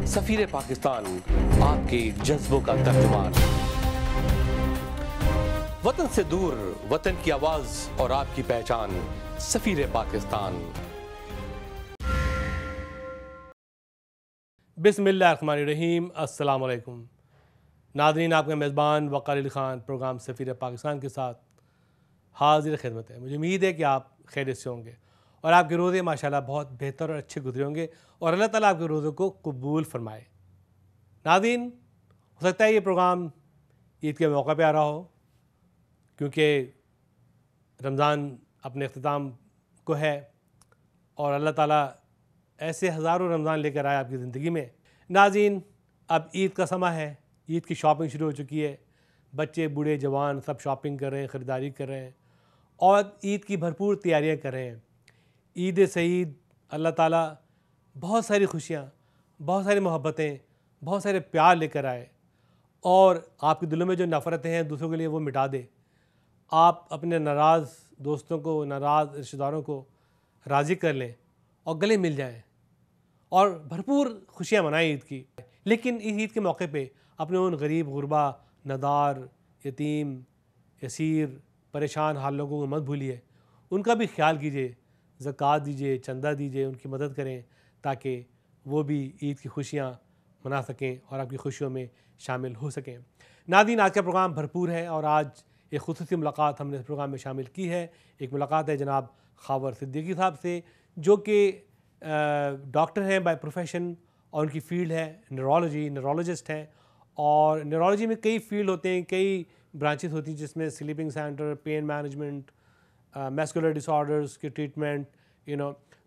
सफीर पाकिस्तान, आपके जज्बों का तर्जुमान। वतन से दूर, वतन की आवाज और आपकी पहचान, सफीर पाकिस्तान। बिस्मिल्लाहिर्रहमानिर्रहीम। अस्सलाम वालेकुम नाज़रीन, आपका मेज़बान वक़ार ख़ान प्रोग्राम सफ़ीर पाकिस्तान के साथ हाजिर खिदमत है। मुझे उम्मीद है कि आप खैरियत से होंगे और आपके रोज़े माशाल्लाह बहुत बेहतर और अच्छे गुजरे होंगे और अल्लाह ताला आपके रोज़ों को कबूल फ़रमाए। नाज़रीन, हो सकता है ये प्रोग्राम ईद के मौका पे आ रहा हो, क्योंकि रमज़ान अपने अख्तिताम को है और अल्लाह ताला ऐसे हज़ारों रमज़ान लेकर आए आपकी ज़िंदगी में। नाज़रीन, अब ईद का समय है, ईद की शॉपिंग शुरू हो चुकी है। बच्चे, बूढ़े, जवान सब शॉपिंग कर रहे हैं, ख़रीदारी कर रहे हैं और ईद की भरपूर तैयारियां कर रहे हैं। ईद सईद, अल्लाह ताला बहुत सारी खुशियाँ, बहुत सारी मोहब्बतें, बहुत सारे प्यार लेकर आए और आपके दिलों में जो नफ़रतें हैं दूसरों के लिए वो मिटा दे। आप अपने नाराज़ दोस्तों को, नाराज़ रिश्तेदारों को राज़ी कर लें और गले मिल जाएं और भरपूर खुशियाँ मनाएं ईद की। लेकिन इस ईद के मौके पे अपने उन गरीब, गुरबा, नदार, यतीम, यसीर, परेशान हाल लोगों को मत भूलिए। उनका भी ख्याल कीजिए, ज़कात दीजिए, चंदा दीजिए, उनकी मदद करें ताकि वो भी ईद की खुशियाँ मना सकें और आपकी खुशियों में शामिल हो सकें। नाज़रीन, आज का प्रोग्राम भरपूर है और आज एक खुसूसी मुलाकात हमने इस प्रोग्राम में शामिल की है। एक मुलाकात है जनाब खावर सिद्दीकी साहब से, जो कि डॉक्टर हैं बाय प्रोफेशन और उनकी फ़ील्ड है न्यूरोलॉजिस्ट हैं। और न्यूरोलॉजी में कई फील्ड होते हैं, कई ब्रांचेस होती हैं, जिसमें sleeping centre, pain management, muscular disorders की ट्रीटमेंट,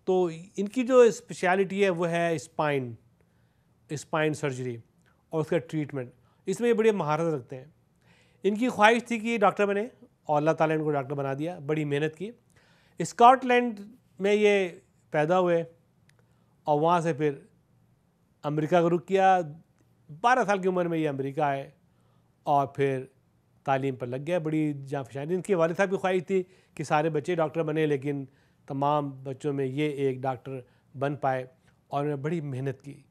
तो इनकी जो स्पेशलिटी है वो है स्पाइन सर्जरी और उसका ट्रीटमेंट। इसमें ये बड़ी महारत रखते हैं। इनकी ख्वाहिश थी कि डॉक्टर बने और अल्लाह ताला ने इनको डॉक्टर बना दिया। बड़ी मेहनत की, स्कॉटलैंड में ये पैदा हुए और वहाँ से फिर अमेरिका का रुख किया। 12 साल की उम्र में ये अमेरिका आए और फिर तालीम पर लग गया। बड़ी जाँफशानी। इनके वालिद साहब की ख्वाहिश थी कि सारे बच्चे डॉक्टर बने, लेकिन तमाम बच्चों में ये एक डॉक्टर बन पाए और उन्होंने बड़ी मेहनत की,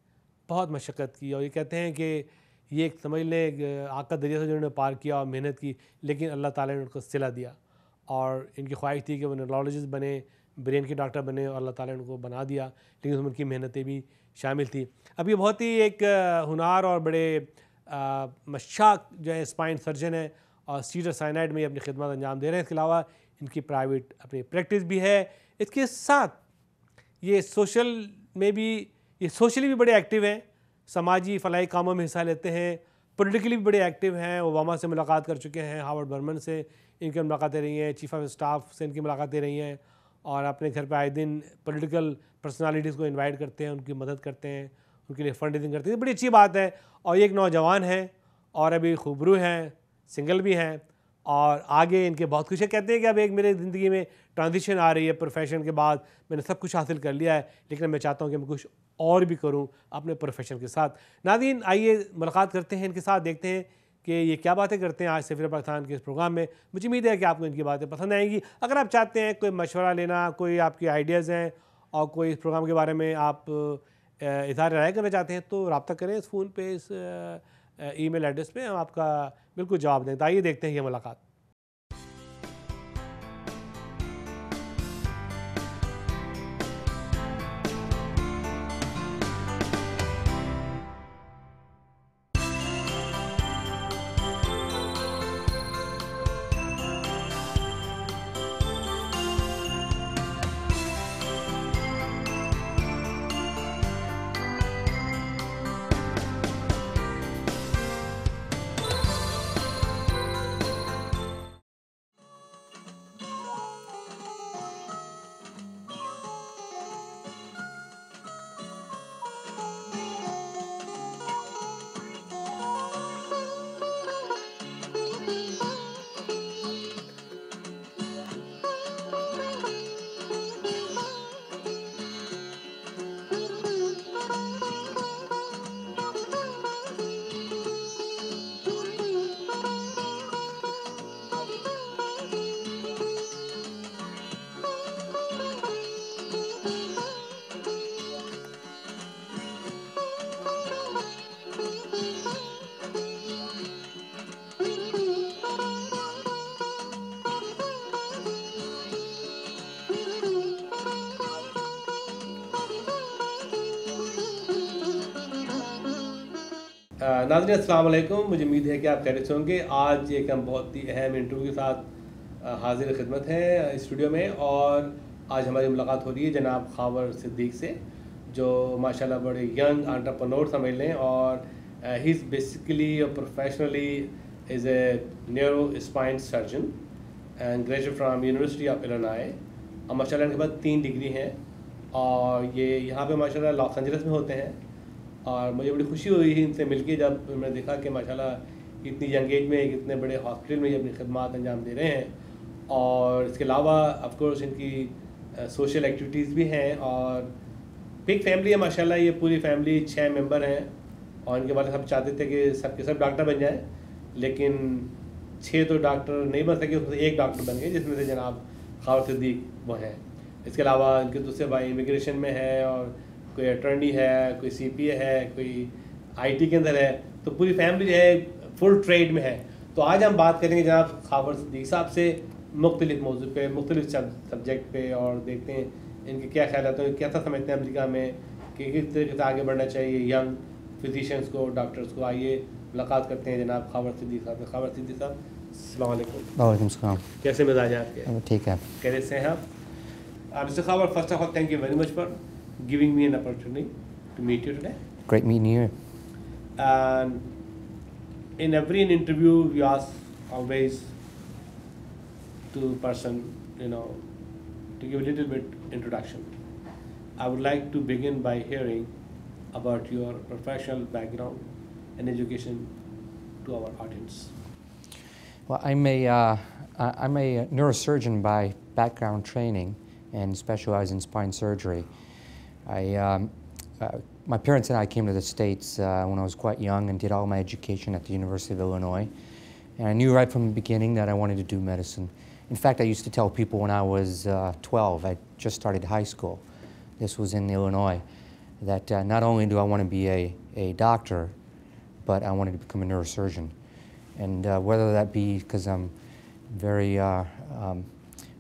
बहुत मशक्क़त की। और ये कहते हैं कि ये एक समझ लें आग का दरिया से जिन्होंने पार किया और मेहनत की, लेकिन अल्लाह ताला ने उनको सिला दिया। और इनकी ख्वाहिश थी कि वो न्यूरोलॉजिस्ट बने, ब्रेन के डॉक्टर बने और अल्लाह ताला ने उनको बना दिया, लेकिन उसमें उनकी मेहनतें भी शामिल थी। अब ये बहुत ही एक हुनार और बड़े मशाक जो है स्पाइन सर्जन है और सीडर साइनाइड में अपनी खिदमत अंजाम दे रहे हैं। इसके अलावा इनकी प्राइवेट अपनी प्रैक्टिस भी है। इसके साथ ये सोशली भी बड़े एक्टिव हैं, समाजी फलाई कामों में हिस्सा लेते हैं, पॉलिटिकली भी बड़े एक्टिव हैं। ओबामा से मुलाकात कर चुके हैं, हार्वर्ड बर्मन से इनकी मुलाकातें रही हैं, चीफ ऑफ स्टाफ से इनकी मुलाकातें रही हैं और अपने घर पर आए दिन पॉलिटिकल पर्सनालिटीज़ को इनवाइट करते हैं, उनकी मदद करते हैं, उनके लिए फंड रेजिंग करते हैं। बड़ी अच्छी बात है। और ये एक नौजवान हैं और अभी खूबरू हैं, सिंगल भी हैं और आगे इनके बहुत कुछ है। कहते हैं कि अब एक मेरे ज़िंदगी में ट्रांजिशन आ रही है प्रोफेशन के बाद, मैंने सब कुछ हासिल कर लिया है, लेकिन मैं चाहता हूँ कि मैं कुछ और भी करूँ अपने प्रोफेशन के साथ। नाज़रीन, आइए मुलाकात करते हैं इनके साथ, देखते हैं कि ये क्या बातें करते हैं आज सफीर पाकिस्तान के इस प्रोग्राम में। मुझे उम्मीद है कि आपको इनकी बातें पसंद आएंगी। अगर आप चाहते हैं कोई मशवरा लेना, कोई आपके आइडियाज़ हैं और कोई इस प्रोग्राम के बारे में आप इज़हार राय करना चाहते हैं, तो रब्ता करें इस फ़ोन पे, इस ईमेल एड्रेस पे, हम आपका बिल्कुल जवाब दें। तो आइए देखते हैं ये मुलाकात। नाज़रीन अस्सलाम वालेकुम, मुझे उम्मीद है कि आप खैरियत से होंगे। आज एक हम बहुत ही अहम इंटरव्यू के साथ हाजिर खिदमत हैं स्टूडियो में, और आज हमारी मुलाकात हो रही है जनाब खावर सिद्दीक से, जो माशाल्लाह बड़े यंग एंटरप्रेन्योर समझ लें, और he is basically professionally is a neuro spine surgeon and graduate from university of Illinois. और माशाल्लाह इनके पास 3 डिग्री हैं, और ये यहाँ पे माशाल्लाह लॉस एंजलिस में होते हैं। और मुझे बड़ी खुशी हुई इनसे मिलके जब मैंने देखा कि माशाल्लाह इतनी यंग एज में एक इतने बड़े हॉस्पिटल में ये अपनी खिदमत अंजाम दे रहे हैं। और इसके अलावा ऑफ कोर्स इनकी सोशल एक्टिविटीज़ भी हैं, और बिग फैमिली है माशाल्लाह। ये पूरी फैमिली 6 मेंबर हैं, और इनके वाले सब चाहते थे कि सबके सब डॉक्टर बन जाएँ, लेकिन 6 तो डॉक्टर नहीं बन सके, उसमें से एक डॉक्टर बन गए, जिसमें से जनाब खावर सिद्दीक वो हैं। इसके अलावा इनके दूसरे भाई इमिग्रेशन में है, और कोई अटर्नी है, कोई CPA है, कोई IT के अंदर है। तो पूरी फैमिली जो है फुल ट्रेड में है। तो आज हम बात करेंगे जनाब खावर सिद्दीक साहब से मुख्तलिफ मौजू पे, मुख्तलिफ सब्जेक्ट पे, और देखते हैं इनके क्या ख्याल आते हैं, कैसा समझते हैं अमेरिका में कि किस तरीके से आगे बढ़ना चाहिए यंग फिजिशियंस को, डॉक्टर्स को। आइए मुलाकात करते हैं जनाब खावर सिद्दीक साहब से। खावर सिद्दीक साहब अस्सलाम वालेकुम। वालेकुम सलाम। कैसे मिजाज है आपके? ठीक है। कैसे से हैं आप? Mr. Kahwar, first of all, thank you very much for giving me an opportunity to meet you today. Great meeting you. And in every interview, we ask always to person, to give a little bit introduction. I would like to begin by hearing about your professional background and education to our audience. Well, I'm a neurosurgeon by background training and specialize in spine surgery. My parents and I came to the States when I was quite young and did all my education at the University of Illinois. And I knew right from the beginning that I wanted to do medicine. In fact, I used to tell people when I was 12, I just started high school, this was in Illinois, that not only do I want to be a doctor, but I wanted to become a neurosurgeon. And whether that be because I'm very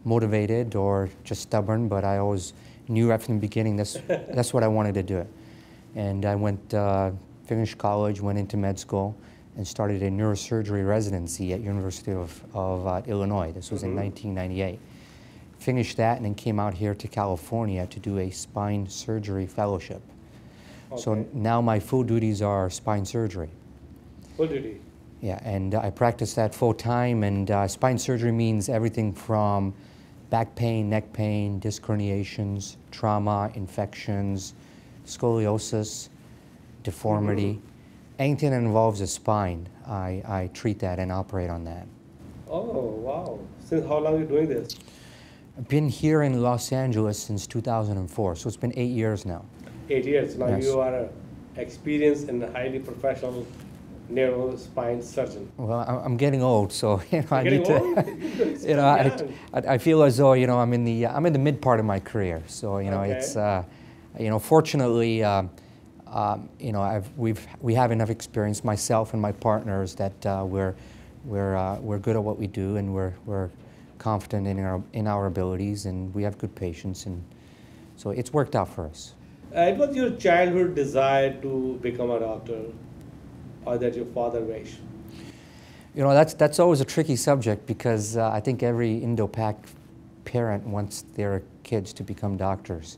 motivated or just stubborn, but I always knew right from the beginning that's what I wanted to do. And I finished college, went into med school, and started a neurosurgery residency at University of Illinois. This was in 1998. Finished that and then came out here to California to do a spine surgery fellowship. Okay. So now my full duties are spine surgery. Full duty? Yeah, and I practice that full time, and spine surgery means everything from back pain, neck pain, disc herniations, trauma, infections, scoliosis, deformity. Anything that involves the spine, I treat that and operate on that. Oh, wow. Since how long are you doing this? I've been here in Los Angeles since 2004, so it's been 8 years now. 8 years. Now Yes. You are an experienced and highly professional neuro spine surgeon. Well, I'm getting old, so I need to. Old? I feel as though I'm in the mid part of my career. So Okay. it's fortunately we have enough experience, myself and my partners, that we're good at what we do, and we're confident in our abilities, and we have good patience, and so it's worked out for us. It was your childhood desire to become a doctor, or that your father wished? That's always a tricky subject, because I think every Indo-Pac parent wants their kids to become doctors.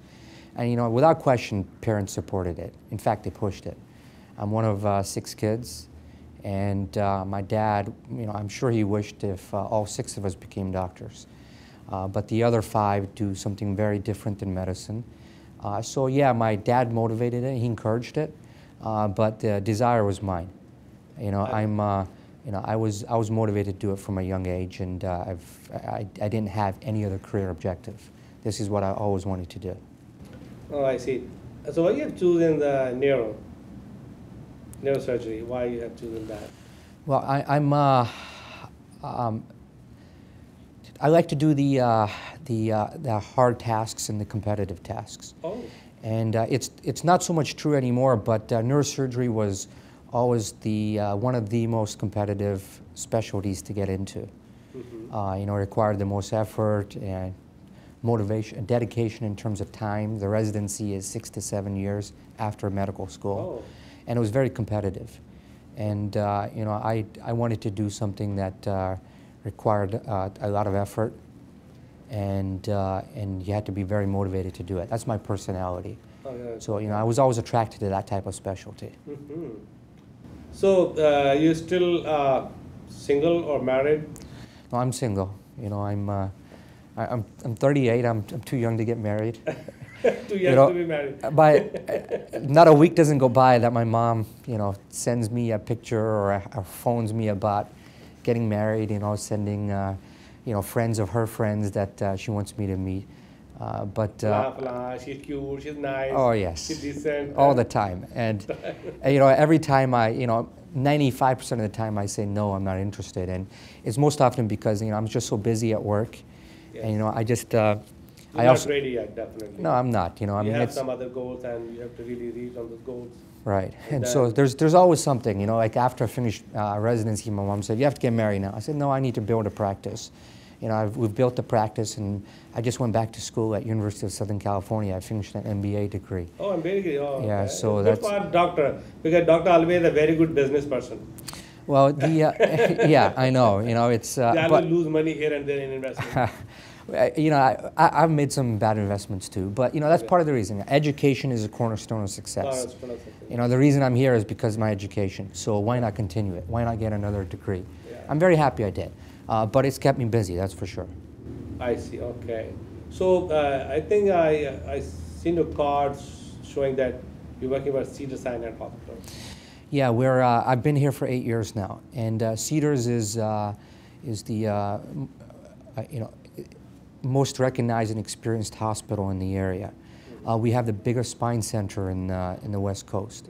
And without question, parents supported it. In fact, they pushed it. I'm one of 6 kids, and my dad, I'm sure he wished if all 6 of us became doctors. But the other 5 do something very different than medicine. So yeah, my dad motivated it, he encouraged it, but the desire was mine. I was motivated to do it from a young age, and I didn't have any other career objective. This is what I always wanted to do. Oh, I see. So why you have chosen the neurosurgery? Why you have chosen that? Well, I like to do the hard tasks and the competitive tasks. Oh. And it's not so much true anymore, but neurosurgery was always one of the most competitive specialties to get into. It required the most effort and motivation, dedication in terms of time. The residency is 6 to 7 years after medical school. Oh. And it was very competitive. And you know, I wanted to do something that required a lot of effort, and you had to be very motivated to do it. That's my personality. Oh, yeah. So you know, I was always attracted to that type of specialty. Mm-hmm. So you still single or married? No, I'm single. You know, I'm 38. I'm too young to get married. Too young to be married. Not a week doesn't go by that my mom, you know, sends me a picture or phones me about getting married. You know, sending, you know, friends of her friends that she wants me to meet. She's cute. She's nice. Oh yes. She's decent. All the time, and you know, every time 95% of the time I say no, I'm not interested, and it's most often because, you know, I'm just so busy at work, Yes. and you know, I just. You're not ready yet, definitely. No, I'm not. You know, I mean, you have it's some other goals, and you have to really reach on those goals. right. And so there's always something. You know, like after I finished residency, my mom said, "You have to get married now." I said, "No, I need to build a practice." You know, we've built the practice, and I just went back to school at University of Southern California. I finished an MBA degree. Oh, MBA. Oh, yeah. Okay. So Good that's for a doctor, because doctor always a very good business person. well, the yeah, I know. You know, it's They always lose money here and there in investment. you know, I've made some bad investments too, but you know, that's part of the reason. Education is a cornerstone of success. You know, the reason I'm here is because of my education. So why not continue it? Why not get another degree? Yeah. I'm very happy I did, but it's kept me busy. That's for sure. I see. Okay. So I think I seen your cards showing that you're working for Cedars-Sinai Hospital. Yeah, I've been here for 8 years now, and Cedars is the you know, most recognized and experienced hospital in the area. We have the biggest spine center in the West Coast.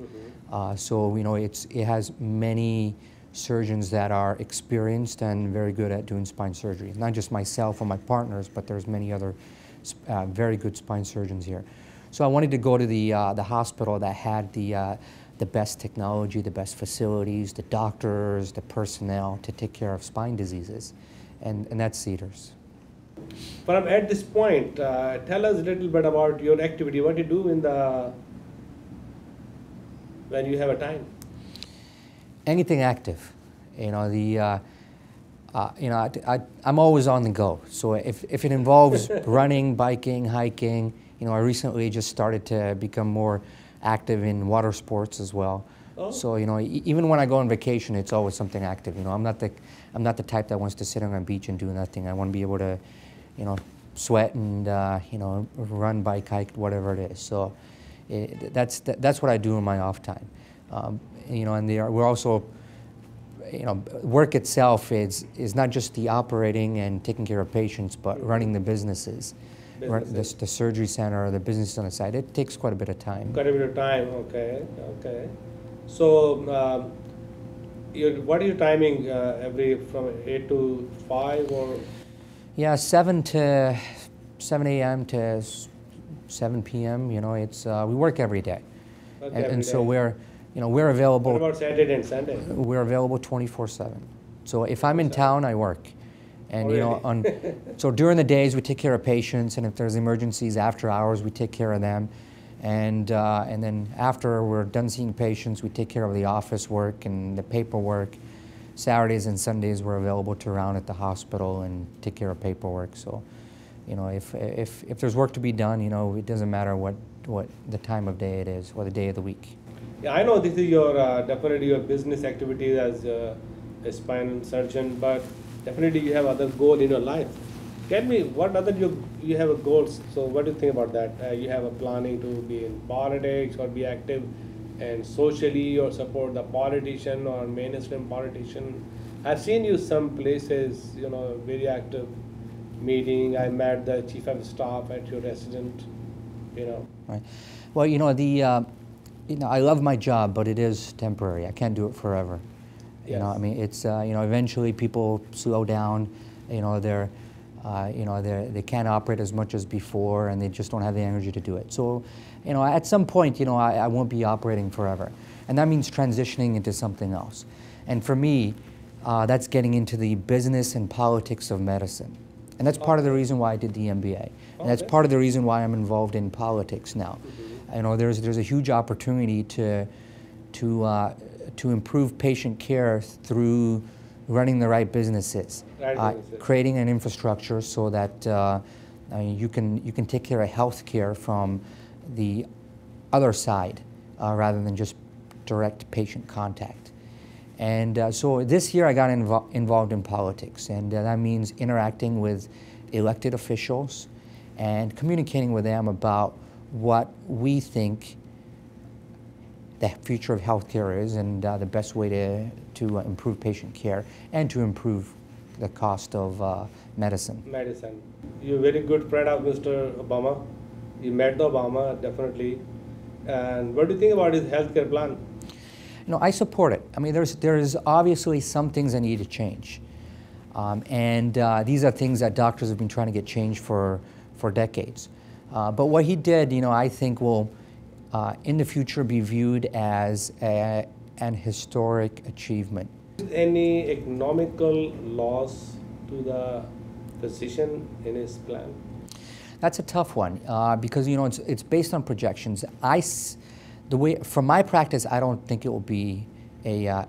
So you know, it has many surgeons that are experienced and very good at doing spine surgery. Not just myself or my partners, but there's many other very good spine surgeons here. So I wanted to go to the hospital that had the best technology, the best facilities, the doctors, the personnel to take care of spine diseases, and that's Cedars. But at this point, tell us a little bit about your activity. What you do when you have a time? Anything active, you know. You know, I'm always on the go. So if it involves running, biking, hiking, you know, I recently just started to become more active in water sports as well. Oh. So you know, even when I go on vacation, it's always something active. You know, I'm not the type that wants to sit on a beach and do nothing. I want to be able to, you know, sweat and you know, run, bike, hike, whatever it is. So that's what I do in my off time. You know, and we're also, you know, work itself is not just the operating and taking care of patients, but running the businesses. The surgery center or the business on the side. It takes quite a bit of time. Quite a bit of time. Okay. Okay. So, what are your timing? From 8 to 5 or? Yeah, 7 a.m. to 7 p.m. You know, it's we work every day, Okay, and so we're available. What about Saturday and Sunday? We're available 24/7. So if I'm in town, I work, and Oh, you know, so during the days we take care of patients, and if there's emergencies after hours, we take care of them, and then after we're done seeing patients, we take care of the office work and the paperwork. Saturdays and Sundays we're available to round at the hospital and take care of paperwork. So, you know, if there's work to be done, you know, it doesn't matter what the time of day it is or the day of the week. Yeah, I know this is your definitely your business activity as a spine surgeon, but definitely you have other goal in your life. Tell me what other you have a goals. So what do you think about that? You have a planning to be in politics or be active and socially or support the politician or mainstream politician. I've seen you some places, you know, very active meeting. I met the chief of staff at your resident, you know. Right. Well, you know, you know, I love my job, but it is temporary. I can't do it forever. Yes. You know, I mean, it's you know, eventually people slow down. You know, they can't operate as much as before, and they just don't have the energy to do it. So, you know, at some point, you know, I won't be operating forever, and that means transitioning into something else. And for me, that's getting into the business and politics of medicine, and that's part of the reason why I did the MBA, and that's part of the reason why I'm involved in politics now. You know, there's a huge opportunity to to improve patient care through running the right businesses, creating an infrastructure so that you can take care of health care from the other side rather than just direct patient contact. And so this year I got involved in politics, and that means interacting with elected officials and communicating with them about what we think the future of healthcare is and the best way to improve patient care and to improve the cost of medicine. You're a very good friend of Mr. Obama. You met the Obama, definitely. And what do you think about his healthcare plan? You know, I support it. I mean, there's obviously some things that need to change. These are things that doctors have been trying to get changed for decades. But what he did, you know, I think will in the future be viewed as an historic achievement. Any economical loss to the physician in his plan? That's a tough one because, you know, it's based on projections. From my practice, I don't think it will be a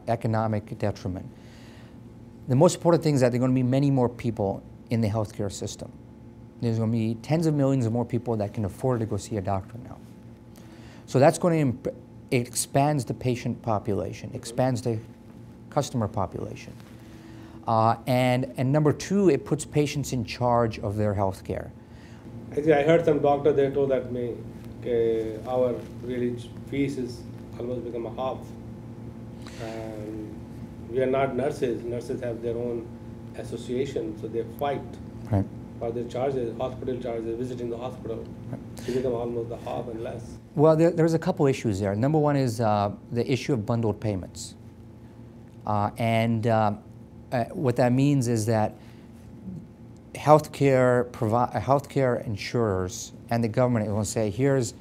economic detriment. The most important thing is that there are going to be many more people in the healthcare system. There's going to be tens of millions of more people that can afford to go see a doctor now. So that's going to it expands the patient population, expands the customer population. And number two, it puts patients in charge of their health care. Actually, I heard some doctor, they told that our really fees is almost become a half. And we are not nurses. Nurses have their own association, so they fight for their charges, hospital charges, visiting the hospital. To become almost the half and less. Well, there's a couple issues there. Number one is the issue of bundled payments. What that means is that healthcare insurers and the government will say, here's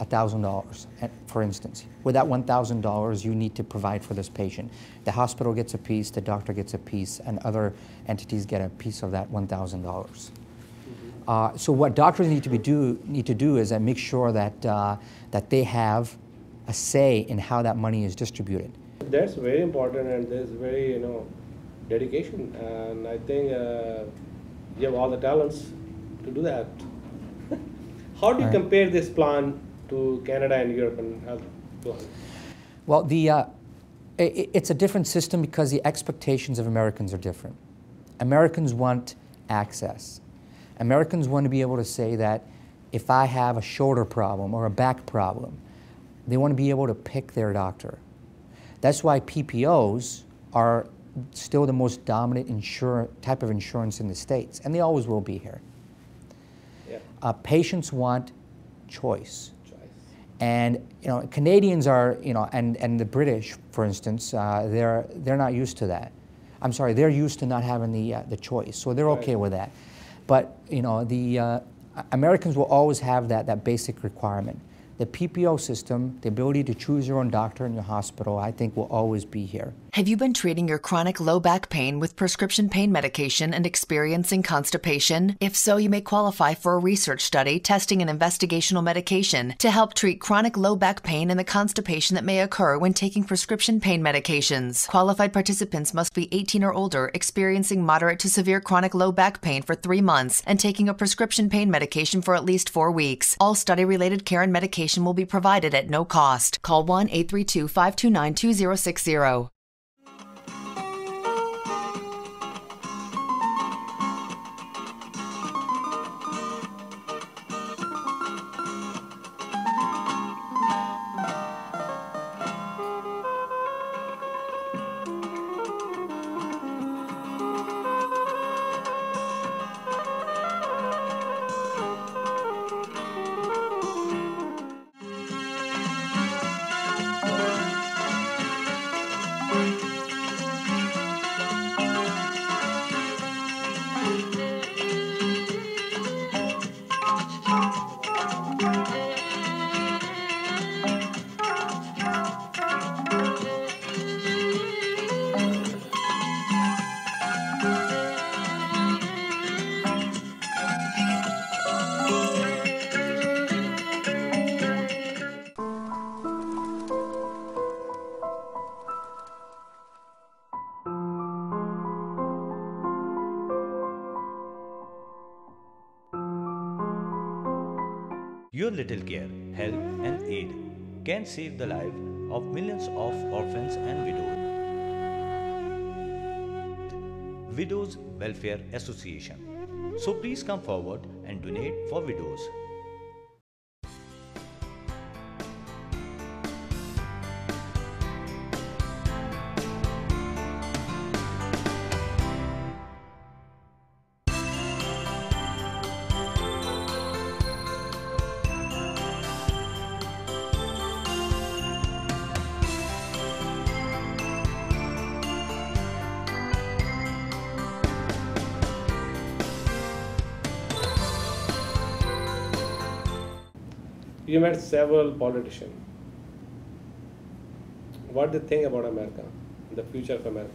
$1,000, for instance. With that $1,000, you need to provide for this patient. The hospital gets a piece, the doctor gets a piece, and other entities get a piece of that $1,000. So what doctors need to do is make sure that they have a say in how that money is distributed. That's very important, and there's very dedication, and I think you have all the talents to do that. How do you compare this plan to Canada and European health plan? Well, it's a different system because the expectations of Americans are different. Americans want access. Americans want to be able to say that if I have a shoulder problem or a back problem, they want to be able to pick their doctor. That's why PPOs are still the most dominant type of insurance in the States, and they always will be here. Yeah. Patients want choice. And Canadians are, and the British, for instance, they're not used to that. I'm sorry, they're used to not having the choice, so they're okay with that. But the Americans will always have that basic requirement. The PPO system, the ability to choose your own doctor in your hospital, I think will always be here. Have you been treating your chronic low back pain with prescription pain medication and experiencing constipation? If so, you may qualify for a research study testing an investigational medication to help treat chronic low back pain and the constipation that may occur when taking prescription pain medications. Qualified participants must be 18 or older, experiencing moderate to severe chronic low back pain for 3 months, and taking a prescription pain medication for at least 4 weeks. All study-related care and medication will be provided at no cost. Call 1-832-529-2060. Your little care, help and aid can save the life of millions of orphans and widows. Widows Welfare Association. So please come forward and donate for widows. You met several politicians. What do they think about America, the future of America?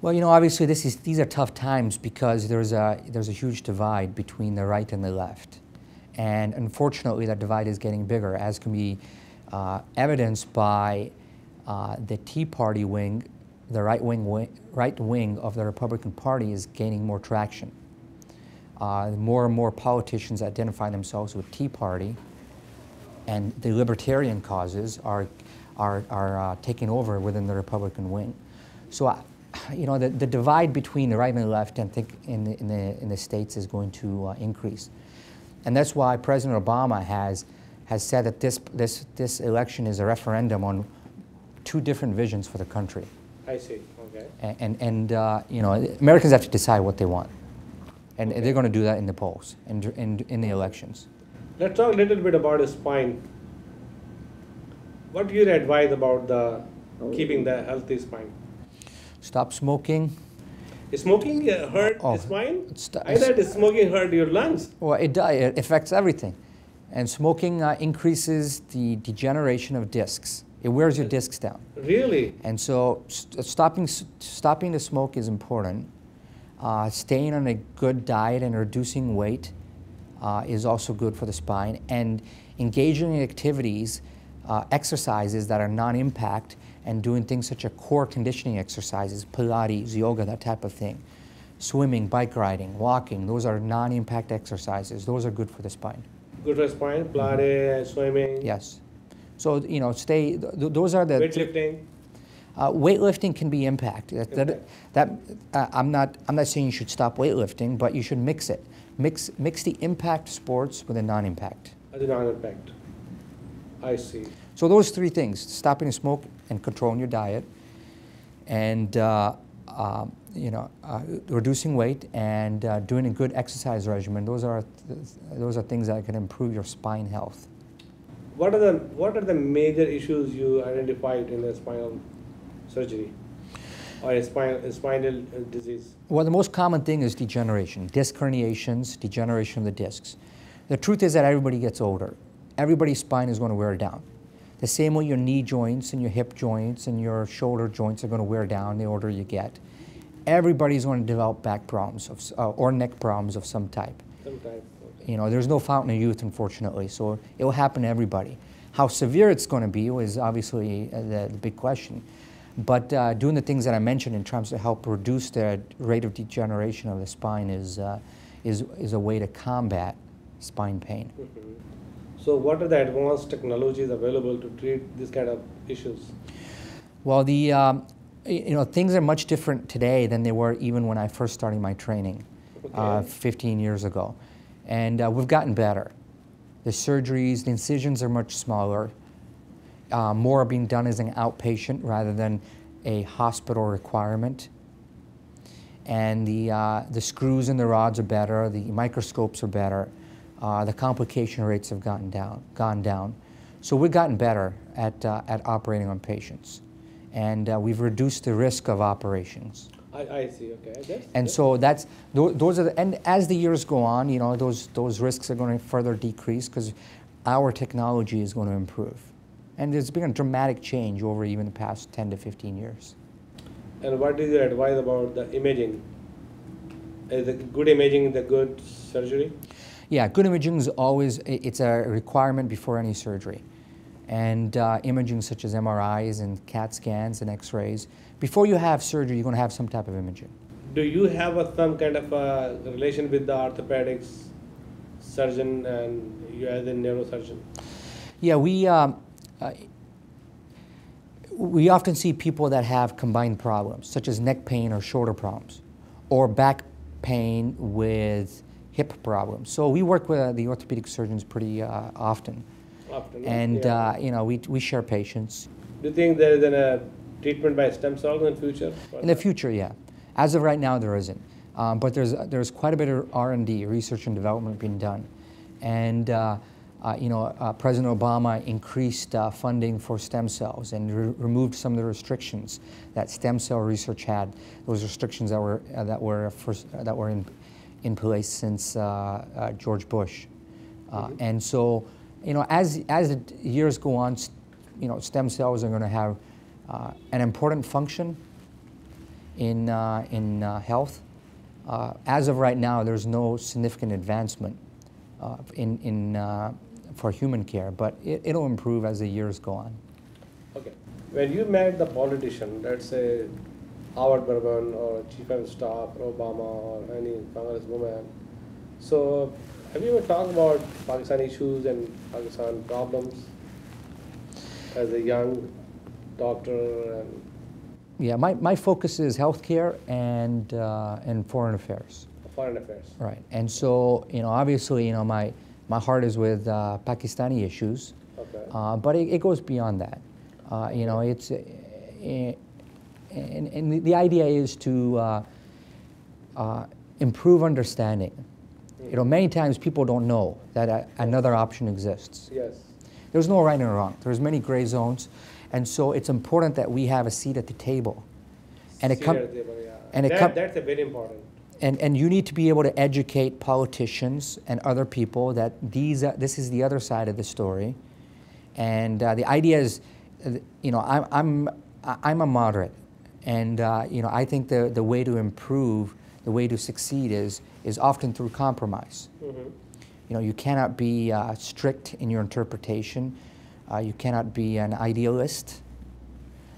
Well, you know, obviously these are tough times because there's a huge divide between the right and the left. And unfortunately, that divide is getting bigger, as can be evidenced by the Tea Party wing, the right wing of the Republican Party is gaining more traction. More and more politicians identify themselves with Tea Party, and the libertarian causes are taking over within the Republican wing. So, you know, the divide between the right and the left, I think, in the states is going to increase, and that's why President Obama has said that this election is a referendum on two different visions for the country. I see. Okay. And you know, Americans have to decide what they want. And they're going to do that in the polls and in the elections. Let's talk a little bit about the spine. What do you advise about keeping the healthy spine? Stop smoking. Is smoking hurt the spine? I thought smoking hurt your lungs. Well, it affects everything. And smoking increases the degeneration of discs. It wears your discs down. Really? And so stopping the smoke is important. Staying on a good diet and reducing weight is also good for the spine, and engaging in activities, exercises that are non-impact, and doing things such as core conditioning exercises, Pilates, yoga, that type of thing. Swimming, bike riding, walking, those are non-impact exercises. Those are good for the spine. Good for the spine, Pilates, swimming? Yes. So, you know, those are the... Weightlifting? Weightlifting can be impact. I'm not saying you should stop weightlifting, but you should mix it. Mix the impact sports with the non-impact. The non-impact. I see. So those three things: stopping the smoke and controlling your diet, and you know, reducing weight and doing a good exercise regimen. Those are things that can improve your spine health. What are the major issues you identified in the spinal surgery or a spinal disease? Well, the most common thing is degeneration, disc herniations, degeneration of the discs. The truth is that everybody gets older. Everybody's spine is going to wear down. The same way your knee joints and your hip joints and your shoulder joints are going to wear down the older you get. Everybody's going to develop back problems or neck problems of some type. Okay. You know, there's no fountain of youth, unfortunately, so it will happen to everybody. How severe it's going to be is obviously the big question. But doing the things that I mentioned in terms of help reduce the rate of degeneration of the spine is a way to combat spine pain. Mm-hmm. So what are the advanced technologies available to treat this kind of issues? Well, you know, things are much different today than they were even when I first started my training 15 years ago. And we've gotten better. The surgeries, the incisions are much smaller. More are being done as an outpatient rather than a hospital requirement. And the screws and the rods are better, the microscopes are better, the complication rates have gone down. So we've gotten better at operating on patients. And we've reduced the risk of operations. I see, okay. And so those are and as the years go on, you know, those risks are going to further decrease because our technology is going to improve. And there's been a dramatic change over even the past 10 to 15 years. And what is your advice about the imaging? Is the good imaging the good surgery? Yeah, good imaging is always, it's a requirement before any surgery. And imaging such as MRIs and CAT scans and X-rays. Before you have surgery, you're going to have some type of imaging. Do you have some kind of a relation with the orthopedics surgeon and you as a neurosurgeon? Yeah, we often see people that have combined problems, such as neck pain or shoulder problems, or back pain with hip problems. So we work with the orthopedic surgeons pretty often. And yeah. you know, we share patients. Do you think there is a treatment by stem cells in the future? In the future, yeah. As of right now, there isn't. But there's quite a bit of R&D, research and development, being done. And you know, President Obama increased funding for stem cells and removed some of the restrictions that stem cell research had. Those restrictions that were in place since George Bush. And so, you know, as the years go on, you know, stem cells are going to have an important function in health. As of right now, there's no significant advancement for human care, but it'll improve as the years go on. Okay. When you met the politician, let's say Howard Burban or Chief of Staff or Obama or any Congresswoman, so have you ever talked about Pakistan issues and Pakistan problems as a young doctor? And yeah, my focus is healthcare and foreign affairs. Foreign affairs. Right, and so, you know, obviously, you know, my heart is with Pakistani issues, okay. But it goes beyond that. You know, it's and the idea is to improve understanding. You know, many times people don't know that another option exists. Yes. There's no right and wrong. There's many gray zones, and so it's important that we have a seat at the table. And That's a very important. And you need to be able to educate politicians and other people that this is the other side of the story. And the idea is, you know, I'm a moderate, and you know, I think the way to improve, the way to succeed is often through compromise. Mm-hmm. You know, you cannot be strict in your interpretation. You cannot be an idealist.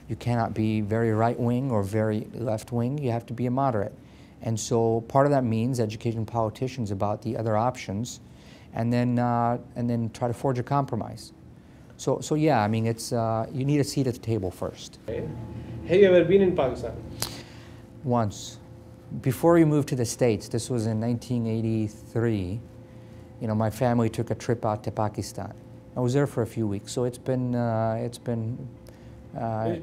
You cannot be very right-wing or very left-wing. You have to be a moderate. And so part of that means educating politicians about the other options, and then try to forge a compromise. So yeah, I mean, it's you need a seat at the table first. Okay. Have you ever been in Pakistan? Once. Before we moved to the States, this was in 1983, you know, my family took a trip out to Pakistan. I was there for a few weeks, so it's been Which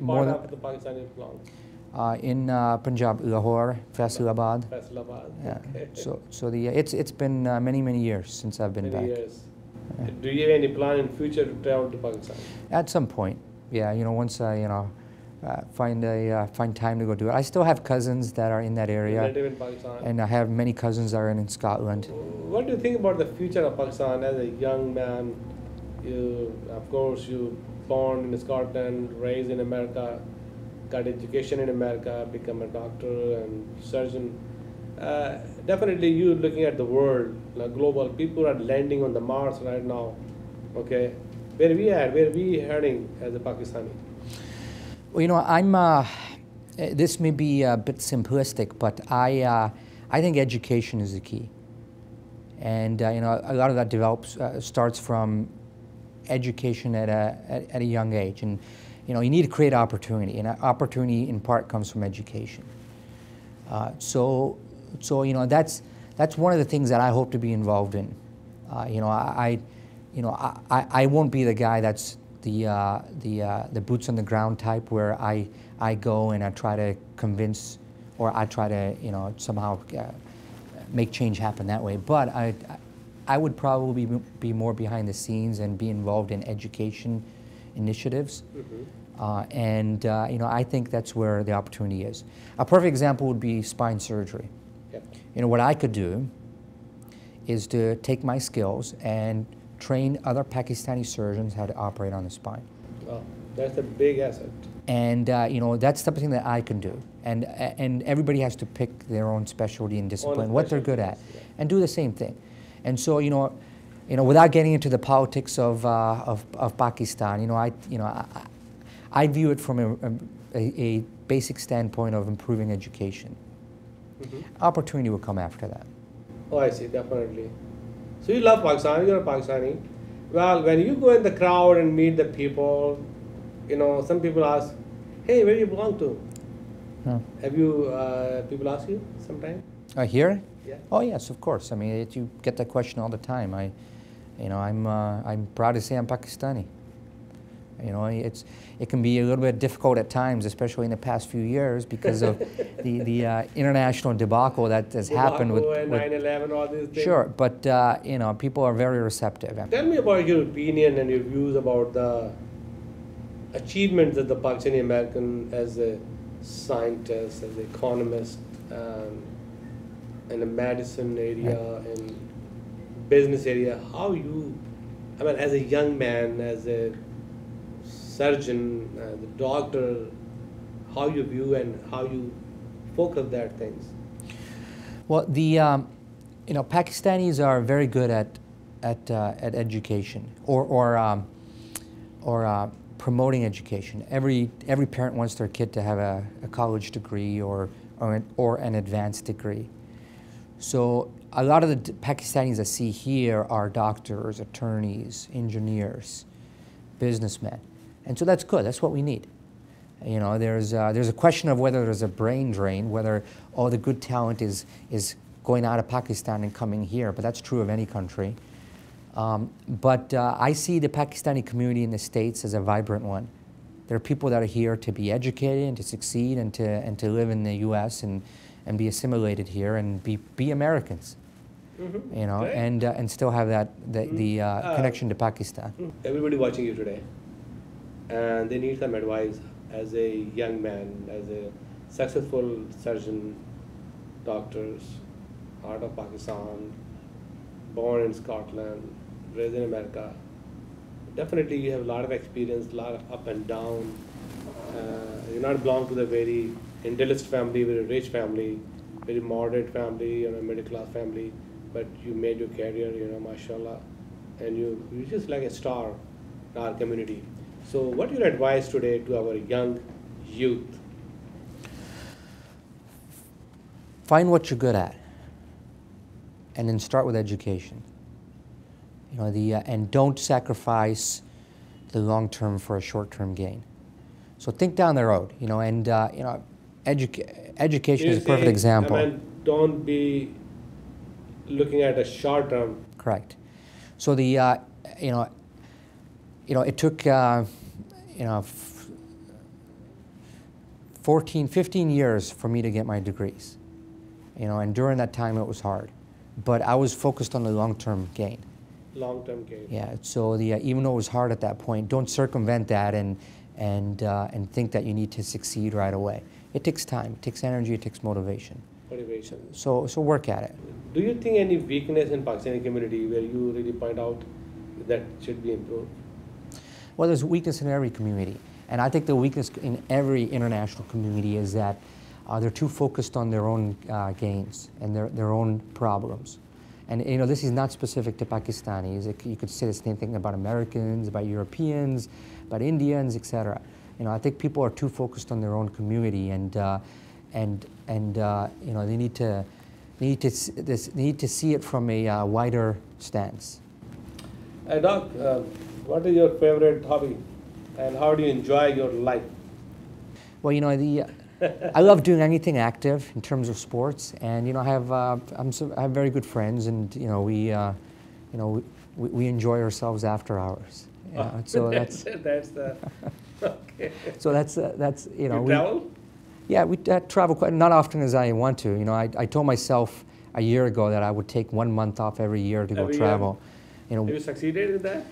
more part than of the Pakistan is belong? In Punjab, Lahore, Faisalabad. Faisalabad. Yeah. Okay. So it's been many years since I've been Many back. years. Do you have any plan in future to travel to Pakistan? At some point, yeah. You know, once I find time to go do it. I still have cousins that are in that area, Relative in Pakistan. and I have many cousins that are in Scotland. What do you think about the future of Pakistan as a young man? Of course, you born in Scotland, raised in America, got education in America, become a doctor and surgeon. Definitely, you looking at the world, like global. People are landing on the Mars right now. Okay, where we at? Where we heading as a Pakistani? Well, you know, this may be a bit simplistic, but I think education is the key. And you know, a lot of that starts from education at a young age. And you know, you need to create opportunity, and opportunity in part comes from education. So you know, that's one of the things that I hope to be involved in. You know, I won't be the guy that's the boots on the ground type, where I go and I try to convince, or I try to, you know, somehow make change happen that way. But I would probably be more behind the scenes and be involved in education initiatives. Mm-hmm. You know, I think that's where the opportunity is. A perfect example would be spine surgery. Yep. You know, what I could do is to take my skills and train other Pakistani surgeons how to operate on the spine. Wow, that's a big asset. And you know, that's something that I can do. And everybody has to pick their own specialty and discipline, what they're good at, and do the same thing. And so, you know, without getting into the politics of Pakistan, you know, I view it from a basic standpoint of improving education. Mm-hmm. Opportunity will come after that. Oh, I see, definitely. So you love Pakistan, you're a Pakistani. Well, when you go in the crowd and meet the people, you know, some people ask, hey, where do you belong to? Have you, people ask you sometime? Here? Yeah. Oh yes, of course. I mean, you get that question all the time. I'm proud to say I'm Pakistani. You know, it can be a little bit difficult at times, especially in the past few years, because of the international debacle that has happened with 9/11, all these things. Sure, but you know, people are very receptive. Tell me about your opinion and your views about the achievements of the Pakistani American as a scientist, as an economist, in the medicine area and business area. How you, I mean, as a young man, as a surgeon, the doctor, how you view and how you focus that things? Well, you know, Pakistanis are very good at education or promoting education. Every parent wants their kid to have a college degree or an advanced degree. So a lot of the Pakistanis I see here are doctors, attorneys, engineers, businessmen. And so that's good. That's what we need. You know, there's a question of whether there's a brain drain, whether all the good talent is going out of Pakistan and coming here, but that's true of any country. But I see the Pakistani community in the States as a vibrant one. There are people that are here to be educated and to succeed and to live in the U.S. and be assimilated here and be Americans. Mm-hmm. You know, right. And still have the connection to Pakistan. Everybody watching you today, and they need some advice as a young man, as a successful surgeon, doctors, out of Pakistan, born in Scotland, raised in America. Definitely you have a lot of experience, a lot of up and down. You not belong to the very industrialist family, very rich family, very moderate family, you know, middle class family, but you made your career, you know, mashallah, and you're just like a star in our community. So what is your advice today to our young youth? Find what you're good at, and then start with education. You know, and don't sacrifice the long term for a short term gain. So think down the road, you know, and you know, education is a perfect example. I mean, don't be looking at a short term. Correct. So you know, it took you know, 15 years for me to get my degrees. You know, and during that time it was hard, but I was focused on the long-term gain. Long-term gain. Yeah. So even though it was hard at that point, don't circumvent that and think that you need to succeed right away. It takes time. It takes energy. It takes motivation. Motivation. So work at it. Do you think any weakness in Pakistani community where you really point out that should be improved? Well, there's weakness in every community, and I think the weakness in every international community is that they're too focused on their own gains and their own problems. And you know, this is not specific to Pakistanis. You could say the same thing about Americans, about Europeans, about Indians, etc. You know, I think people are too focused on their own community, and you know, they need to see it from a wider stance. Doc, what is your favorite hobby, and how do you enjoy your life? Well, you know, I love doing anything active in terms of sports, and you know, I have very good friends, and you know, we enjoy ourselves after hours. You know, so that's the okay. So that's you know, you travel? Yeah, we travel quite not often as I want to. You know, I told myself a year ago that I would take 1 month off every year to go travel. You know, have you succeeded in that?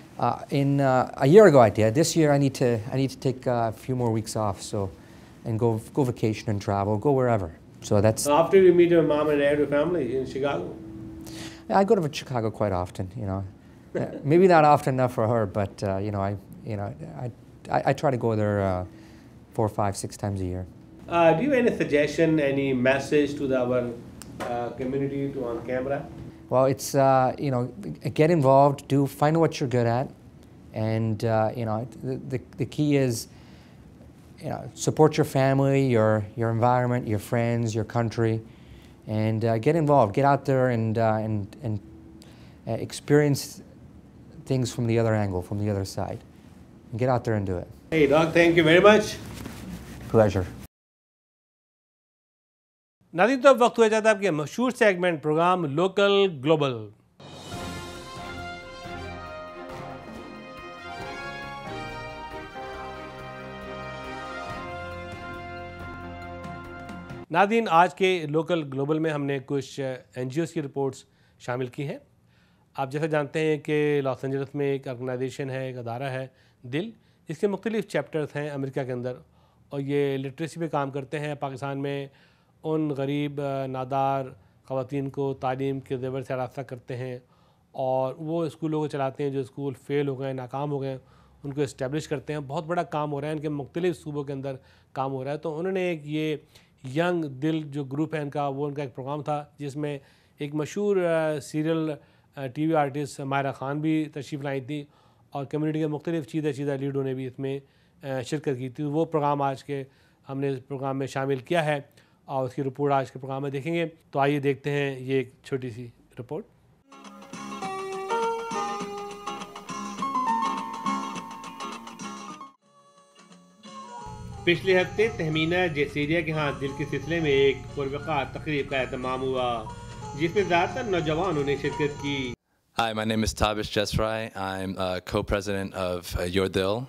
A year ago I did. This year I need to take a few more weeks off, so and go vacation and travel, go wherever. So that's after you meet your mom and dad, your family in Chicago. I go to Chicago quite often. You know, maybe not often enough for her, but you know, I try to go there 4, 5, 6 times a year. Do you have any suggestion, any message to our community to on camera? Well, it's you know, get involved, find what you're good at, and you know, the key is, you know, support your family, your environment, your friends, your country, and get involved. Get out there and experience things from the other angle, from the other side. And get out there and do it. Hey, Doc, thank you very much. Pleasure. नाज़रीन, तो अब वक्त हुआ जाता है आपके मशहूर segment programme local global. नाज़रीन, आज के लोकल ग्लोबल में हमने कुछ NGOs की रिपोर्ट्स शामिल की हैं। आप जैसे जानते हैं कि लॉस एंजल्स में एक ऑर्गेनाइजेशन है, एक अदारा है दिल, इसके मुख्तलिफ चैप्टर्स हैं अमेरिका के अंदर, और ये लिटरेसी पे काम करते हैं। पाकिस्तान में उन गरीब नादार ख़वातीन को तालीम के ज़ेवर से आरास्ता करते हैं, और वो स्कूलों को चलाते हैं जो स्कूल फ़ेल हो गए, नाकाम हो गए, उनको इस्टेब्लिश करते हैं। बहुत बड़ा काम हो रहा है, इनके मुख्तलिफ सूबों के अंदर काम हो रहा है। तो उन्होंने एक ये यंग दिल जो ग्रुप है इनका, वो उनका एक प्रोग्राम था जिसमें एक मशहूर serial TV artist Myra Khan भी तशरीफ़ लाई थी, और कम्युनिटी के मुख्तलिफ चीज़ा लीडरों ने भी इसमें शिरकत की थी। वो प्रोग्राम आज के हमने इस प्रोग्राम में शामिल किया है, और उसकी रिपोर्ट आज के प्रोग्राम में देखेंगे। तो आइए देखते हैं ये एक छोटी सी रिपोर्ट। पिछले हफ्ते तहमीना जैसीरिया के यहाँ दिल के सिलसिले में एक पुरवक़ार तकरीब का एहतमाम हुआ, जिसमें ज़्यादातर नौजवानों ने शिरकत की। Hi, my name is Tabish Jesrai. I'm a co-president of Your Dil,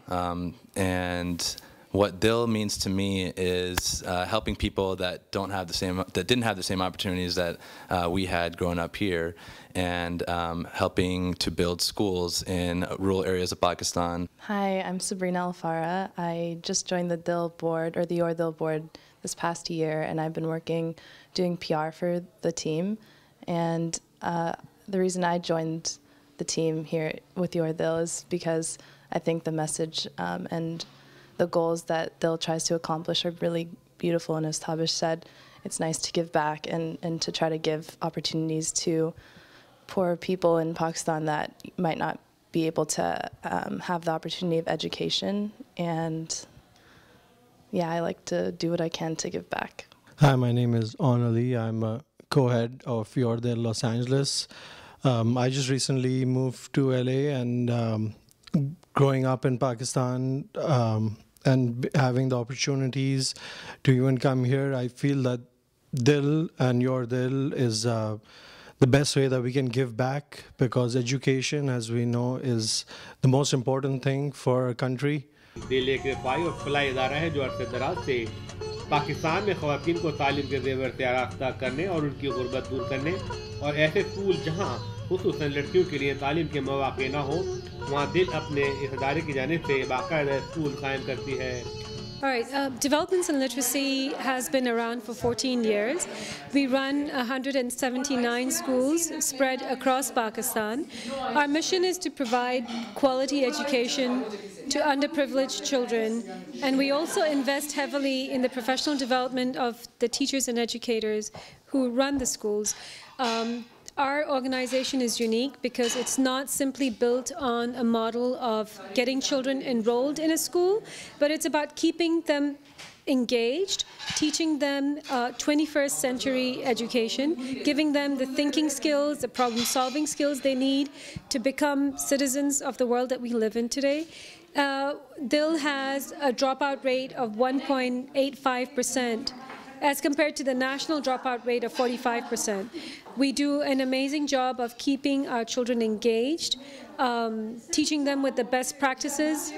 and what Dil means to me is helping people that didn't have the same opportunities that we had growing up here, and helping to build schools in rural areas of Pakistan. Hi, I'm Sabrina Alfara. I just joined the Dil board, or the Your Dil board, this past year, and I've been doing PR for the team. And the reason I joined the team here with Your Dil is because I think the message and the goals that Dil tries to accomplish are really beautiful. And as Tabish said, it's nice to give back and to try to give opportunities to poor people in Pakistan that might not be able to have the opportunity of education. And yeah, I like to do what I can to give back. Hi, my name is On Ali. I'm a co-head of Your Dil Los Angeles. I just recently moved to LA, and growing up in Pakistan and having the opportunities to even come here, I feel that Dil and Your Dil is the best way that we can give back, because education, as we know, is the most important thing for a country. दिल एक रफ़ाई और फलाही इदारा है जो अरसे दराज से पाकिस्तान में ख़वातीन को तालीम के ज़ेवर से आरास्ता करने और उनकी गुर्बत दूर करने, और ऐसे स्कूल जहाँ खुसूसन लड़कियों के लिए तालीम के मौक़े ना हो, वहाँ दिल अपने इस इदारे की जानिब से बाकायदा स्कूल कायम करती है। All right, Developments in Literacy has been around for 14 years. We run 179 schools spread across Pakistan. Our mission is to provide quality education to underprivileged children, and we also invest heavily in the professional development of the teachers and educators who run the schools. Our organization is unique because it's not simply built on a model of getting children enrolled in a school, but it's about keeping them engaged, teaching them 21st century education, giving them the thinking skills, the problem-solving skills they need to become citizens of the world that we live in today. Dil has a dropout rate of 1.85%. as compared to the national dropout rate of 45%. We do an amazing job of keeping our children engaged, teaching them with the best practices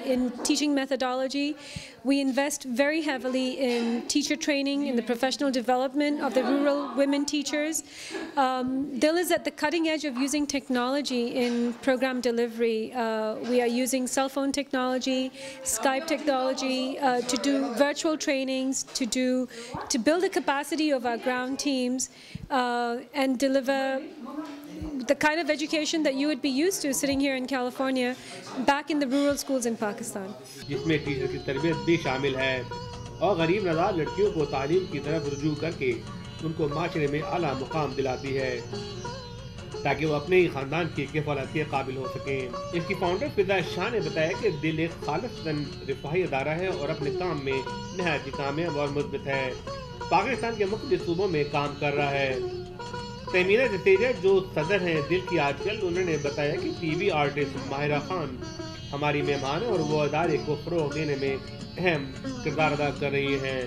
in teaching methodology. We invest very heavily in teacher training, in the professional development of the rural women teachers. Dil is at the cutting edge of using technology in program delivery. We are using cell phone technology, Skype technology to do virtual trainings, to build the capacity of our ground teams and deliver the kind of education that you would be used to sitting here in California, back in the rural schools in Pakistan. जिसमें teacher की तरबियत भी शामिल है और गरीब नवाज लड़कियों को तालीम की तरफ रुजू करके उनको माशरे में आला मुकाम दिलाती है ताकि वो अपने ही खानदान की किफ़ालत के काबिल हो सकें। इसकी फाउंडर फिदा शाह ने बताया कि दिल एक खालिसन रिफाही अदारा है और अपने काम में नहायत कामयाब और मुस्बत है। पाकिस्तान के मुख्तलिफ सूबों में काम कर रहा है। तमीना जसेजा जो सदर हैं दिल की आजकल, उन्होंने बताया कि टीवी आर्टिस्ट माहिरा खान हमारी मेहमान है और वो अदारे को फ़रोग़ देने में अहम किरदार अदा कर रही हैं।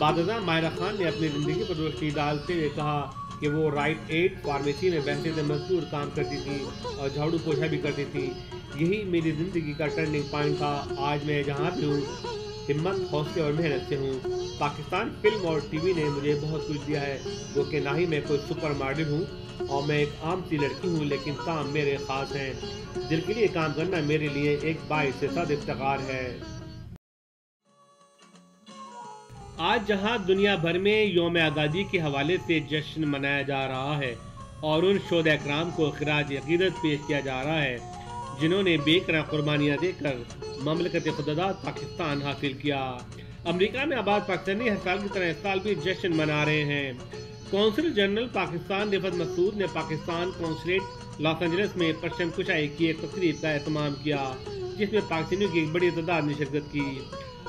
बादशाह माहिरा खान ने अपनी ज़िंदगी पर रोशनी डालते हुए कहा कि वो राइट एड फार्मेसी में बहते मजदूर काम करती थी और झाड़ू पोछा भी करती थी। यही मेरी ज़िंदगी का टर्निंग पॉइंट था। आज मैं जहाँ भी हूँ हिम्मत, हौसले और मेहनत से हूँ। पाकिस्तान फिल्म और टीवी ने मुझे बहुत कुछ दिया है, वो कि ना ही मैं कोई सुपर मॉडल हूँ और मैं एक आम सी लड़की हूँ, लेकिन काम मेरे ख़ास हैं। दिल के लिए काम करना मेरे लिए एक बाइस सद इफ्तिखार है। आज जहां दुनिया भर में यौम आज़ादी के हवाले से जश्न मनाया जा रहा है और उन शोहदा इकराम को खिराज अक़ीदत पेश किया जा रहा है जिन्होंने बेकरार कुर्बानियाँ देकर ममलकत खुदादाद पाकिस्तान हासिल किया। अमेरिका में आबाद पाकिस्तानी हर साल की तरह इस साल भी जश्न मना रहे हैं। कौंसल जनरल पाकिस्तान रिफत मसूद ने पाकिस्तान कौंसलेट लॉस एंजलिस में परचम कुशाई की एक तकरीब का एहतमाम किया, जिसमें पाकिस्तानियों की एक बड़ी तादाद ने शिरकत की।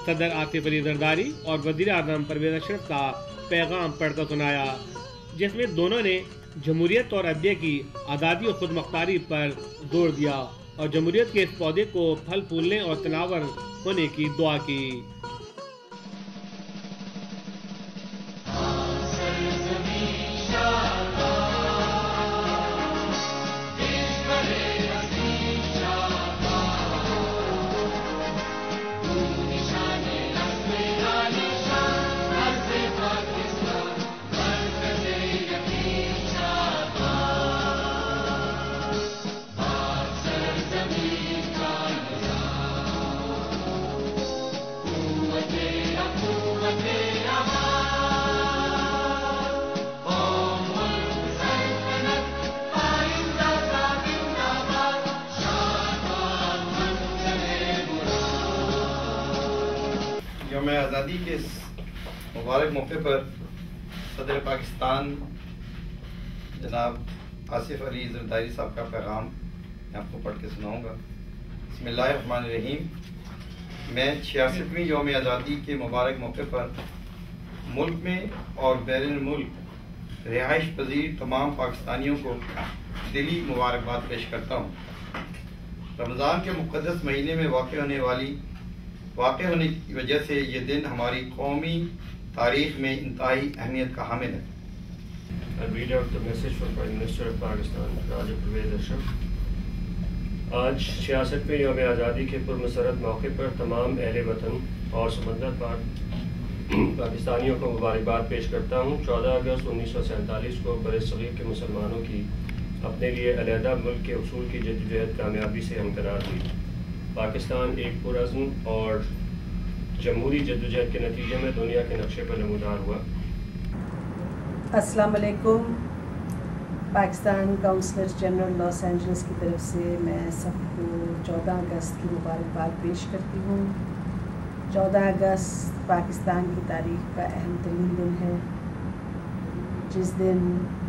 सदर आसिफ अली जरदारी और वज़ीर आज़म परवेज़ अशरफ का पैगाम पढ़कर सुनाया, जिसमें दोनों ने जमहूरियत और अदलिया की आज़ादी और खुद मुख्तारी पर जोर दिया और जमहूरियत के इस पौधे को फल फूलने और तनावर होने की दुआ की। यौम आज़ादी के इस मुबारक मौके पर सदर पाकिस्तान जनाब आसिफ अली जरदारी साहब का पैगाम मैं आपको पढ़ के सुनाऊँगा। बिस्मिल्लाहिर्रहमानिर्रहीम। मैं 66वीं यौम आज़ादी के मुबारक मौके पर मुल्क में और बैरून मुल्क रिहाइश पजीर तमाम पाकिस्तानियों को दिली मुबारकबाद पेश करता हूँ। रमज़ान के मुक़द्दस महीने में वाक़ होने की वजह से ये दिन हमारी कौमी तारीख़ में इंतहाई अहमियत का हामिल है। I'll read out the message from Prime Minister of Pakistan, राजा परवेज़ अशरफ। आज 66वें यौम आज़ादी के पुरमसरत मौके पर तमाम अहले वतन और समंदर पार पाकिस्तानियों को मुबारकबाद पेश करता हूँ। 14 अगस्त 1947 को बरसग़ीर के मुसलमानों की अपने लिए अलहदा मुल्क के उसूल की जद्दोजहद कामयाबी से हमकरार हुई। पाकिस्तान एक पुरअज़्म और जमहूरी जद्दोजहद के नतीजे में दुनिया के नक्शे पर नमूदार हुआ। अस्सलाम वालेकुम। Pakistan counsellor general Los Angeles की तरफ से मैं सबको 14 अगस्त की मुबारकबाद पेश करती हूँ। 14 अगस्त पाकिस्तान की तारीख़ का अहम तरीन दिन है, जिस दिन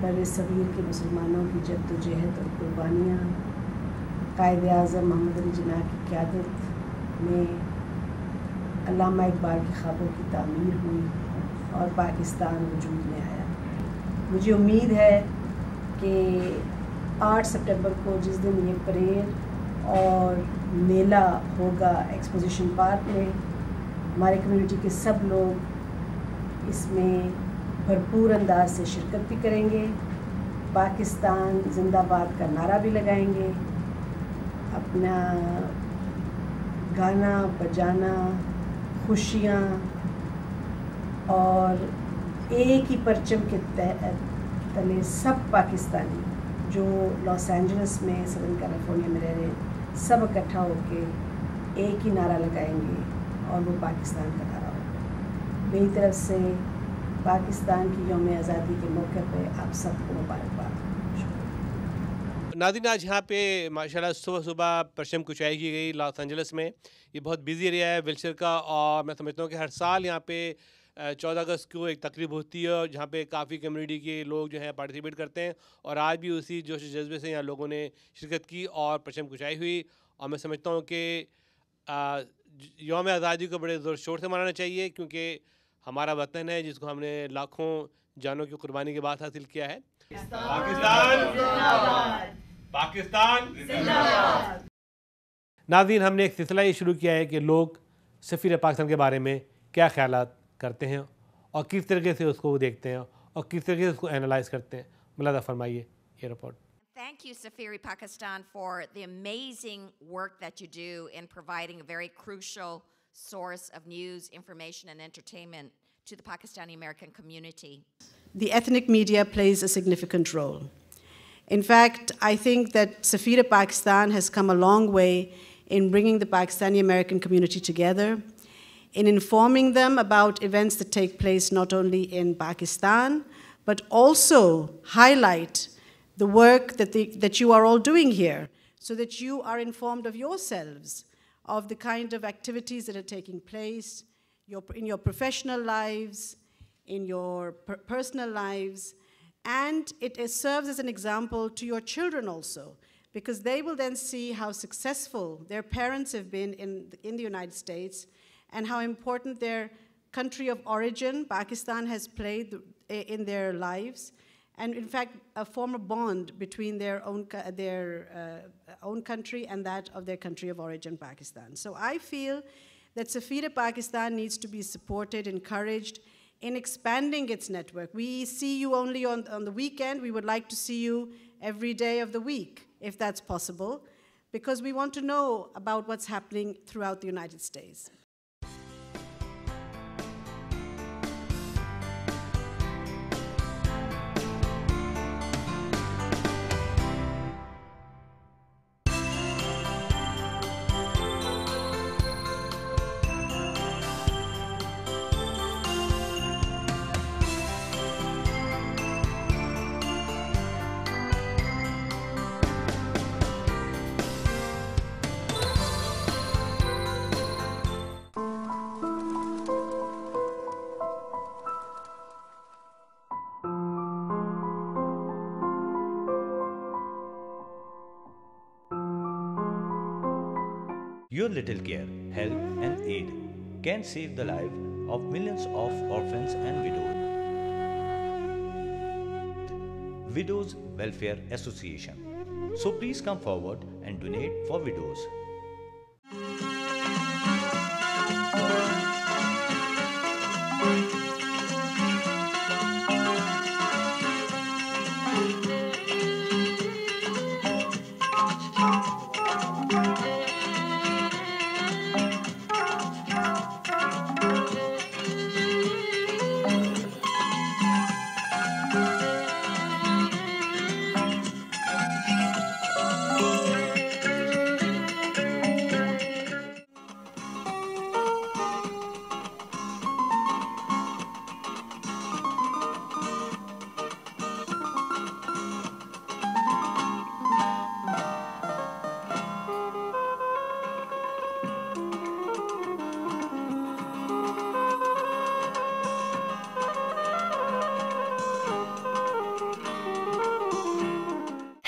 बरसग़ीर के मुसलमानों की जद्दोजहद और कुर्बानियाँ कायद आज़म मोहम्मद अली जिन्ना की क़यादत में अल्लामा इकबाल की ख्वाबों की तामीर हुई और पाकिस्तान वजूद में आया। मुझे उम्मीद है कि 8 सितंबर को जिस दिन ये परेड और मेला होगा एक्सपोजिशन पार्क में, हमारे कम्युनिटी के सब लोग इसमें भरपूर अंदाज से शिरकत भी करेंगे, पाकिस्तान जिंदाबाद का नारा भी लगाएंगे, अपना गाना बजाना, खुशियाँ और एक ही परचम के तले सब पाकिस्तानी जो लॉस एंजलिस में सदर्न कैलिफोर्निया में रह रहे हैं, सब इकट्ठा होकर एक ही नारा लगाएंगे और वो पाकिस्तान का नारा होगा। मेरी तरफ से पाकिस्तान की यौम आज़ादी के मौके पे आप सबको मुबारकबाद। नाज़रीन, आज यहाँ पे माशाल्लाह सुबह सुबह परचम कुशाई की गई लॉस एंजलिस में। ये बहुत बिजी एरिया है विल्चर का और मैं समझता हूँ कि हर साल यहाँ पे 14 अगस्त को एक तकरीब होती है और जहाँ पे काफ़ी कम्युनिटी के लोग जो हैं पार्टिसिपेट करते हैं और आज भी उसी जोश जज्बे से यहाँ लोगों ने शिरकत की और परचम कुशाई हुई। और मैं समझता हूँ कि यौम आज़ादी को बड़े ज़ोर शोर से मनाना चाहिए, क्योंकि हमारा वतन है जिसको हमने लाखों जानों की कुर्बानी के बाद हासिल किया है। पाकिस्तान नाज़रीन, हमने एक सिलसिला ये शुरू किया है कि लोग सफ़ीर पाकिस्तान के बारे में क्या ख्यालात करते हैं और किस तरीके से उसको देखते हैं और किस तरीके से उसको एनालाइज करते हैं। मुलादा फरमाइए ये report. Thank you, Safiri Pakistan, for the amazing work that you do in providing a very crucial source of news, information, and entertainment to the Pakistani American community. The ethnic media plays a significant role. In fact, I think that Safiri Pakistan has come a long way in bringing the Pakistani American community together, in informing them about events that take place not only in Pakistan, but also highlight the work that you are all doing here, so that you are informed of yourselves, of the kind of activities that are taking place in your professional lives, in your personal lives, and it serves as an example to your children also, because they will then see how successful their parents have been in the United States and how important their country of origin, Pakistan, has played in their lives, and in fact, form a bond between their own country and that of their country of origin, Pakistan. So I feel that Safiri Pakistan needs to be supported, encouraged in expanding its network. We see you only on the weekend. We would like to see you every day of the week, if that's possible, because we want to know about what's happening throughout the United States. Your little care, help and aid can save the life of millions of orphans and widows. Widows Welfare Association. So please come forward and donate for widows.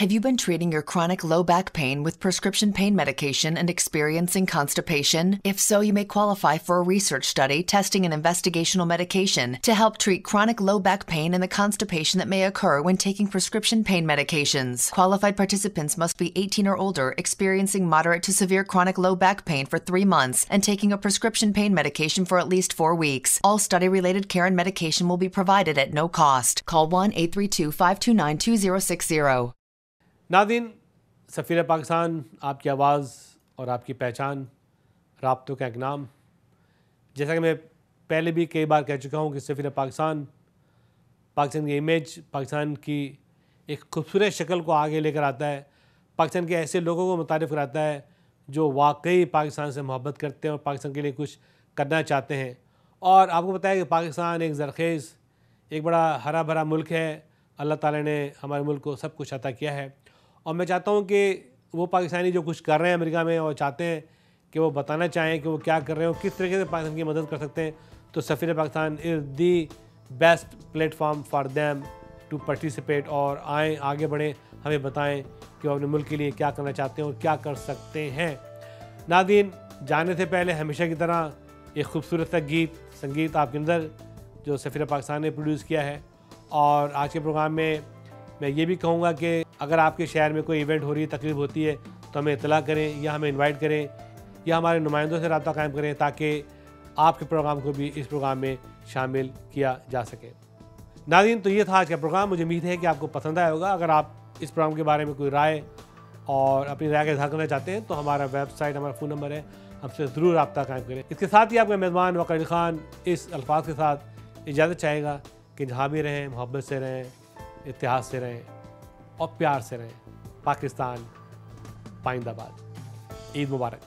Have you been treating your chronic low back pain with prescription pain medication and experiencing constipation? If so, you may qualify for a research study testing an investigational medication to help treat chronic low back pain and the constipation that may occur when taking prescription pain medications. Qualified participants must be 18 or older, experiencing moderate to severe chronic low back pain for 3 months, and taking a prescription pain medication for at least 4 weeks. All study-related care and medication will be provided at no cost. Call 1-832-529-2060. नाज़रीन, सफ़ीर पाकिस्तान आपकी आवाज़ और आपकी पहचान, राब्तों का एक नाम। जैसा कि मैं पहले भी कई बार कह चुका हूँ कि सफ़ीर पाकिस्तान पाकिस्तान की इमेज, पाकिस्तान की एक खूबसूरत शक्ल को आगे लेकर आता है, पाकिस्तान के ऐसे लोगों को मुतारिफ़ कराता है जो वाकई पाकिस्तान से मोहब्बत करते हैं और पाकिस्तान के लिए कुछ करना चाहते हैं। और आपको पता है कि पाकिस्तान एक ज़रख़ेज़, एक बड़ा हरा भरा मुल्क है। अल्लाह ताला ने हमारे मुल्क को सब कुछ अता किया है और मैं चाहता हूँ कि वो पाकिस्तानी जो कुछ कर रहे हैं अमेरिका में और चाहते हैं कि वो बताना चाहें कि वो क्या कर रहे हो, किस तरीके से पाकिस्तान की मदद कर सकते हैं, तो Safeer Pakistan is the best platform for them to participate. और आएँ, आगे बढ़ें, हमें बताएं कि वो अपने मुल्क के लिए क्या करना चाहते हैं और क्या कर सकते हैं। नाज़रीन, जाने से पहले हमेशा की तरह एक खूबसूरत सा संगीत आपके अंदर जो सफ़ीर पाकिस्तान ने प्रोड्यूस किया है। और आज के प्रोग्राम में मैं ये भी कहूँगा कि अगर आपके शहर में कोई इवेंट हो रही है, तकरीब होती है, तो हमें इतला करें या हमें इनवाइट करें या हमारे नुमाइंदों से रब्ता कायम करें ताकि आपके प्रोग्राम को भी इस प्रोग्राम में शामिल किया जा सके। नाज़रीन, तो ये था आज का प्रोग्राम। मुझे उम्मीद है कि आपको पसंद आया होगा। अगर आप इस प्रोग्राम के बारे में कोई राय और अपनी राय का इज़हार करना चाहते हैं तो हमारा वेबसाइट, हमारा फ़ोन नंबर है, हमसे ज़रूर रब्ता कायम करें। इसके साथ ही आपका मेज़बान वक़ार ख़ान इस अल्फाज के साथ इजाज़त चाहेगा कि जहाँ भी रहें मोहब्बत से रहें, इत्तेहाद से रहें और प्यार से रहें। पाकिस्तान पाइंदाबाद। ईद मुबारक।